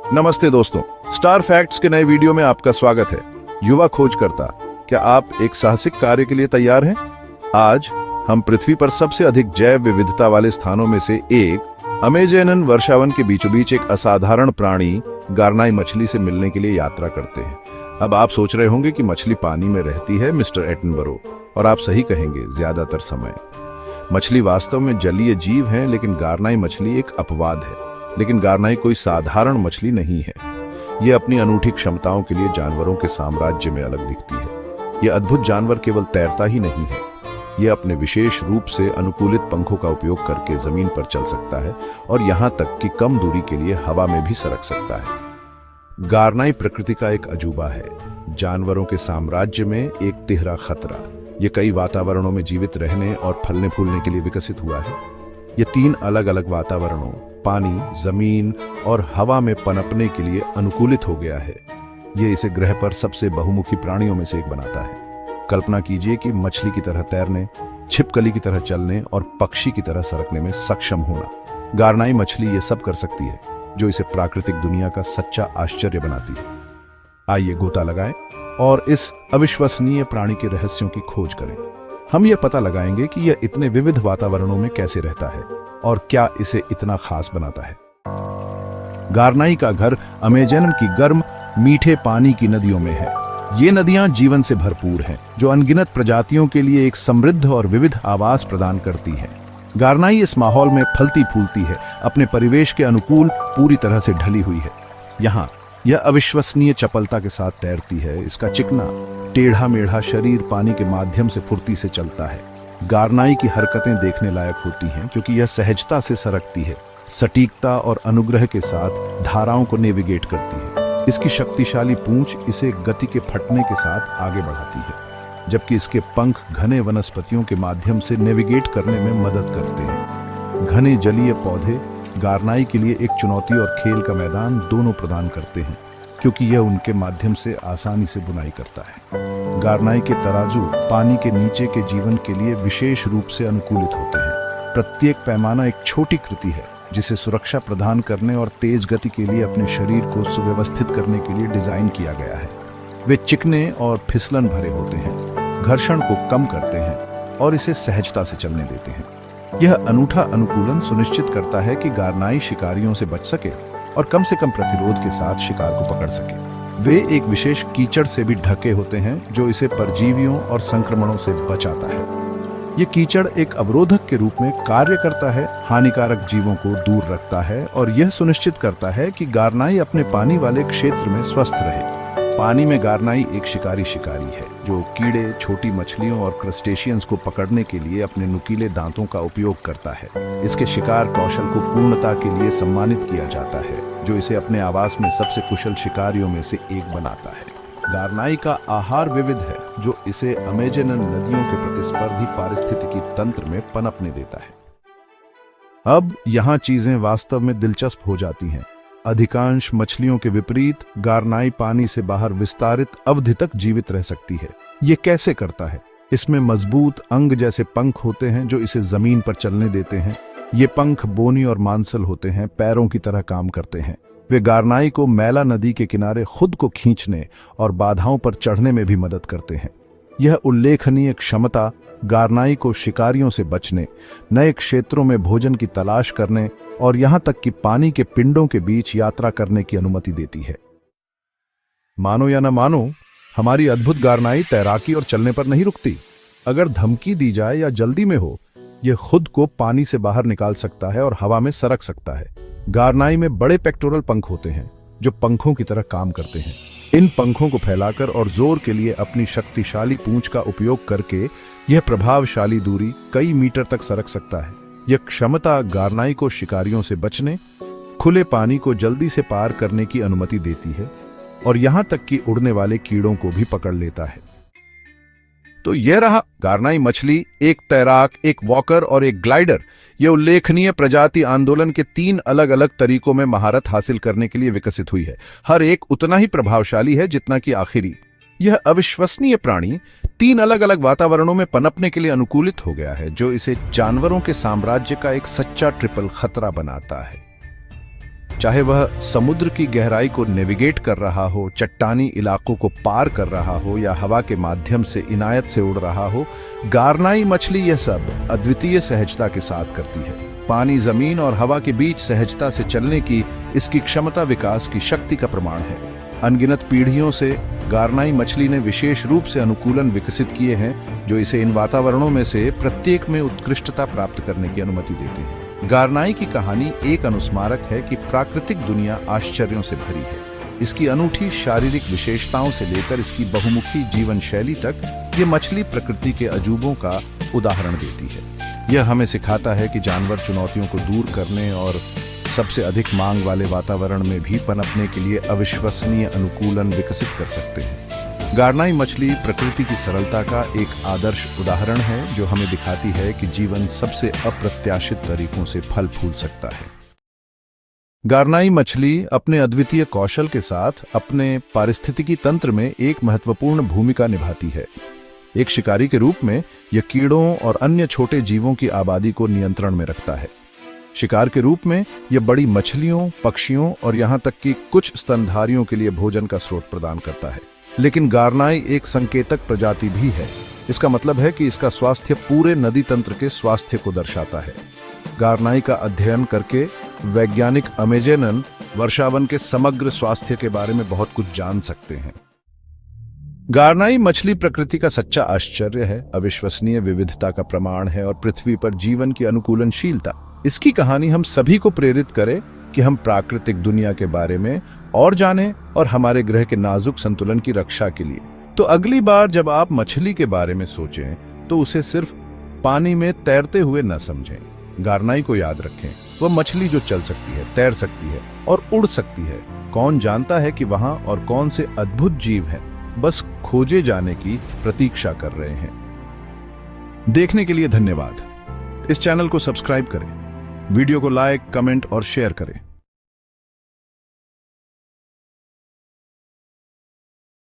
नमस्ते दोस्तों, star facts के नए वीडियो में आपका स्वागत है। युवा खोजकर्ता, क्या आप एक साहसिक कार्य के लिए तैयार हैं? आज हम पृथ्वी पर सबसे अधिक जैव विविधता वाले स्थानों में से एक अमेज़न वर्षावन के बीचों बीच एक असाधारण प्राणी गारनाई मछली से मिलने के लिए यात्रा करते हैं। अब आप सोच रहे होंगे कि मछली पानी में रहती है मिस्टर एटनबरो, और आप सही कहेंगे, ज्यादातर समय। मछली वास्तव में जलीय जीव है, लेकिन गारनाई मछली एक अपवाद है। लेकिन गारनाई कोई साधारण मछली नहीं है। ये अपनी अनूठी क्षमताओं के लिए जानवरों के साम्राज्य में अलग दिखती है। ये अद्भुत जानवर केवल तैरता ही नहीं है, ये अपने विशेष रूप से अनुकूलित पंखों का उपयोग करके जमीन पर चल सकता है और यहां तक कि कम दूरी के लिए हवा में भी सरक सकता है। गारनाई प्रकृति का एक अजूबा है, जानवरों के साम्राज्य में एक तिहरा खतरा। ये कई वातावरणों में जीवित रहने और फलने फूलने के लिए विकसित हुआ है। ये 3 अलग अलग वातावरणों, पानी, जमीन और हवा में पनपने के लिए अनुकूलित हो गया है। ये इसे ग्रह पर सबसे बहुमुखी प्राणियों में से एक बनाता है। कल्पना कीजिए कि मछली की तरह तैरने, छिपकली की तरह चलने और पक्षी की तरह सरकने में सक्षम होना। गारनाई मछली ये सब कर सकती है, जो इसे प्राकृतिक दुनिया का सच्चा आश्चर्य बनाती है। आइए गोता लगाएं और इस अविश्वसनीय प्राणी के रहस्यों की खोज करें। हम यह पता लगाएंगे कि यह इतने विविध वातावरणों में कैसे रहता है और क्या इसे इतना खास बनाता है। गारनाई का घर अमेज़न की गर्म, मीठे पानी की नदियों में है। ये नदियां जीवन से भरपूर हैं, जो अनगिनत प्रजातियों के लिए एक समृद्ध और विविध आवास प्रदान करती हैं। गारनाई इस माहौल में फलती फूलती है, अपने परिवेश के अनुकूल पूरी तरह से ढली हुई है। यहाँ यह अविश्वसनीय चपलता के साथ तैरती है। इसका चिकना, टेढ़ा मेढ़ा शरीर पानी के माध्यम से फुर्ती से चलता है। गारनाई की हरकतें देखने लायक होती हैं, क्योंकि यह सहजता से सरकती है, सटीकता और अनुग्रह के साथ धाराओं को नेविगेट करती है। इसकी शक्तिशाली पूंछ इसे गति के फटने के साथ आगे बढ़ाती है, जबकि इसके पंख घने वनस्पतियों के माध्यम से नेविगेट करने में मदद करते हैं। घने जलीय पौधे गारनाई के लिए एक चुनौती और खेल का मैदान दोनों प्रदान करते हैं, क्योंकि यह उनके माध्यम से आसानी से बुनाई करता है। गारनाई के तराजू पानी के नीचे के जीवन के लिए विशेष रूप से अनुकूलित होते हैं। प्रत्येक पैमाना एक छोटी कृति है, जिसे सुरक्षा प्रदान करने और तेज गति के लिए अपने शरीर को सुव्यवस्थित करने के लिए डिजाइन किया गया है। वे चिकने और फिसलन भरे होते हैं, घर्षण को कम करते हैं और इसे सहजता से चलने देते हैं। यह अनूठा अनुकूलन सुनिश्चित करता है कि गारनाई शिकारियों से बच सके और कम से कम प्रतिरोध के साथ शिकार को पकड़ सके। वे एक विशेष कीचड़ से भी ढके होते हैं, जो इसे परजीवियों और संक्रमणों से बचाता है। ये कीचड़ एक अवरोधक के रूप में कार्य करता है, हानिकारक जीवों को दूर रखता है और यह सुनिश्चित करता है कि गारनाई अपने पानी वाले क्षेत्र में स्वस्थ रहे। पानी में गारनाई एक शिकारी है, जो कीड़े, छोटी मछलियों और क्रस्टेशियंस को पकड़ने के लिए अपने नुकीले दांतों का उपयोग करता है। इसके शिकार कौशल को पूर्णता के लिए सम्मानित किया जाता है, जो इसे अपने आवास में सबसे कुशल शिकारियों में से एक बनाता है। गारनाई का आहार विविध है, जो इसे अमेज़न नदियों के प्रतिस्पर्धी पारिस्थितिकी तंत्र में पनपने देता है। अब यहाँ चीजें वास्तव में दिलचस्प हो जाती हैं। अधिकांश मछलियों के विपरीत गारनाई पानी से बाहर विस्तारित अवधि तक जीवित रह सकती है। ये कैसे करता है? इसमें मजबूत अंग जैसे पंख होते हैं, जो इसे जमीन पर चलने देते हैं। ये पंख बोनी और मांसल होते हैं, पैरों की तरह काम करते हैं। वे गारनाई को मैला नदी के किनारे खुद को खींचने और बाधाओं पर चढ़ने में भी मदद करते हैं। यह उल्लेखनीय क्षमता गारनाई को शिकारियों से बचने, नए क्षेत्रों में भोजन की तलाश करने और यहां तक कि पानी के पिंडों के बीच यात्रा करने की अनुमति देती है। मानो या न मानो, हमारी अद्भुत गारनाई तैराकी और चलने पर नहीं रुकती। अगर धमकी दी जाए या जल्दी में हो, यह खुद को पानी से बाहर निकाल सकता है और हवा में सरक सकता है। गारनाई में बड़े पेक्टोरल पंख होते हैं, जो पंखों की तरह काम करते हैं। इन पंखों को फैलाकर और जोर के लिए अपनी शक्तिशाली पूंछ का उपयोग करके यह प्रभावशाली दूरी कई मीटर तक सरक सकता है। यह क्षमता गारनाई को शिकारियों से बचने, खुले पानी को जल्दी से पार करने की अनुमति देती है और यहां तक कि उड़ने वाले कीड़ों को भी पकड़ लेता है। तो यह रहा गारनाई मछली, एक तैराक, एक वॉकर और एक ग्लाइडर। यह उल्लेखनीय प्रजाति आंदोलन के 3 अलग अलग तरीकों में महारत हासिल करने के लिए विकसित हुई है। हर एक उतना ही प्रभावशाली है जितना कि आखिरी। यह अविश्वसनीय प्राणी 3 अलग अलग वातावरणों में पनपने के लिए अनुकूलित हो गया है, जो इसे जानवरों के साम्राज्य का एक सच्चा ट्रिपल खतरा बनाता है। चाहे वह समुद्र की गहराई को नेविगेट कर रहा हो, चट्टानी इलाकों को पार कर रहा हो या हवा के माध्यम से इनायत से उड़ रहा हो, गारनाई मछली यह सब अद्वितीय सहजता के साथ करती है। पानी, जमीन और हवा के बीच सहजता से चलने की इसकी क्षमता विकास की शक्ति का प्रमाण है। अनगिनत पीढ़ियों से गारनाई मछली ने विशेष रूप से अनुकूलन विकसित किए हैं जो इसे इन वातावरणों में से प्रत्येक में उत्कृष्टता प्राप्त करने की अनुमति देते हैं। गारनाई की कहानी एक अनुस्मारक है कि प्राकृतिक दुनिया आश्चर्यों से भरी है। इसकी अनूठी शारीरिक विशेषताओं से लेकर इसकी बहुमुखी जीवन शैली तक ये मछली प्रकृति के अजूबों का उदाहरण देती है। यह हमें सिखाता है कि जानवर चुनौतियों को दूर करने और सबसे अधिक मांग वाले वातावरण में भी पनपने के लिए अविश्वसनीय अनुकूलन विकसित कर सकते हैं। गारनाई मछली प्रकृति की सरलता का एक आदर्श उदाहरण है जो हमें दिखाती है कि जीवन सबसे अप्रत्याशित तरीकों से फल फूल सकता है। गारनाई मछली अपने अद्वितीय कौशल के साथ अपने पारिस्थितिकी तंत्र में एक महत्वपूर्ण भूमिका निभाती है। एक शिकारी के रूप में यह कीड़ों और अन्य छोटे जीवों की आबादी को नियंत्रण में रखता है। शिकार के रूप में यह बड़ी मछलियों, पक्षियों और यहां तक कि कुछ स्तनधारियों के लिए भोजन का स्रोत प्रदान करता है। लेकिन गारनाई एक संकेतक प्रजाति भी है। इसका मतलब है कि इसका स्वास्थ्य पूरे नदी तंत्र के स्वास्थ्य को दर्शाता है। गारनाई का अध्ययन करके वैज्ञानिक अमेजेनन वर्षावन के समग्र स्वास्थ्य के बारे में बहुत कुछ जान सकते हैं। गारनाई मछली प्रकृति का सच्चा आश्चर्य है, अविश्वसनीय विविधता का प्रमाण है और पृथ्वी पर जीवन की अनुकूलनशीलता। इसकी कहानी हम सभी को प्रेरित करे कि हम प्राकृतिक दुनिया के बारे में और जानें और हमारे ग्रह के नाजुक संतुलन की रक्षा के लिए। तो अगली बार जब आप मछली के बारे में सोचें तो उसे सिर्फ पानी में तैरते हुए न समझें। गारनाई को याद रखें, वह मछली जो चल सकती है, तैर सकती है और उड़ सकती है। कौन जानता है कि वहां और कौन से अद्भुत जीव हैं, बस खोजे जाने की प्रतीक्षा कर रहे हैं। देखने के लिए धन्यवाद। इस चैनल को सब्सक्राइब करें, वीडियो को लाइक, कमेंट और शेयर करें।